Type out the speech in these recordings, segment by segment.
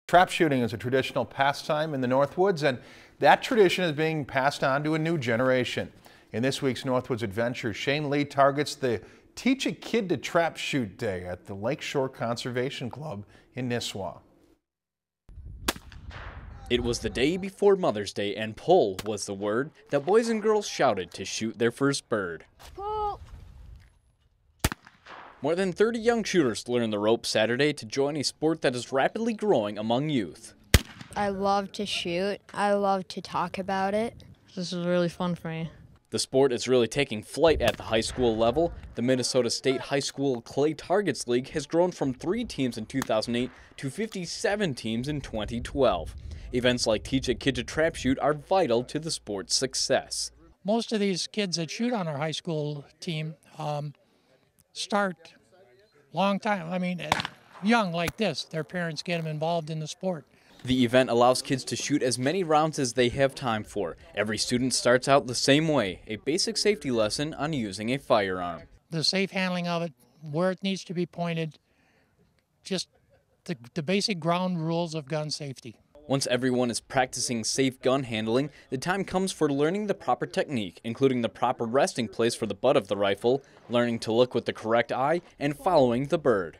Trap shooting is a traditional pastime in the Northwoods, and that tradition is being passed on to a new generation. In this week's Northwoods Adventure, Shane Lee targets the Teach a Kid to Trap Shoot Day at the Lakeshore Conservation Club in Nisswa. It was the day before Mother's Day, and pull was the word that boys and girls shouted to shoot their first bird. Pull! More than 30 young shooters learned the ropes Saturday to join a sport that is rapidly growing among youth. I love to shoot. I love to talk about it. This is really fun for me. The sport is really taking flight at the high school level. The Minnesota State High School Clay Targets League has grown from 3 teams in 2008 to 57 teams in 2012. Events like Teach a Kid to Trap Shoot are vital to the sport's success. Most of these kids that shoot on our high school team start long time. I mean, young like this. Their parents get them involved in the sport. The event allows kids to shoot as many rounds as they have time for. Every student starts out the same way, a basic safety lesson on using a firearm. The safe handling of it, where it needs to be pointed, just the basic ground rules of gun safety. Once everyone is practicing safe gun handling, the time comes for learning the proper technique, including the proper resting place for the butt of the rifle, learning to look with the correct eye, and following the bird.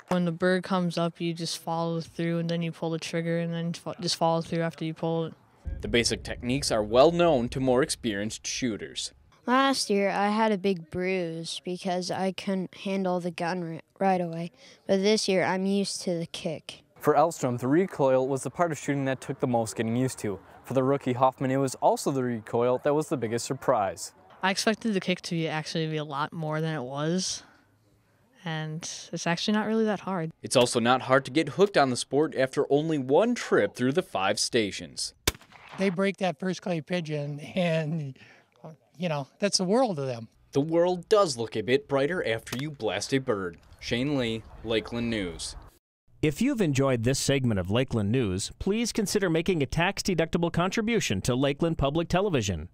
When the bird comes up, you just follow through, and then you pull the trigger, and then just follow through after you pull it. The basic techniques are well known to more experienced shooters. Last year, I had a big bruise because I couldn't handle the gun right away. But this year, I'm used to the kick. For Ellstrom, the recoil was the part of shooting that took the most getting used to. For the rookie Hoffman, it was also the recoil that was the biggest surprise. I expected the kick to actually be a lot more than it was, and it's actually not really that hard. It's also not hard to get hooked on the sport after only one trip through the 5 stations. They break that first clay pigeon, and, you know, that's the world to them. The world does look a bit brighter after you blast a bird. Shane Lee, Lakeland News. If you've enjoyed this segment of Lakeland News, please consider making a tax-deductible contribution to Lakeland Public Television.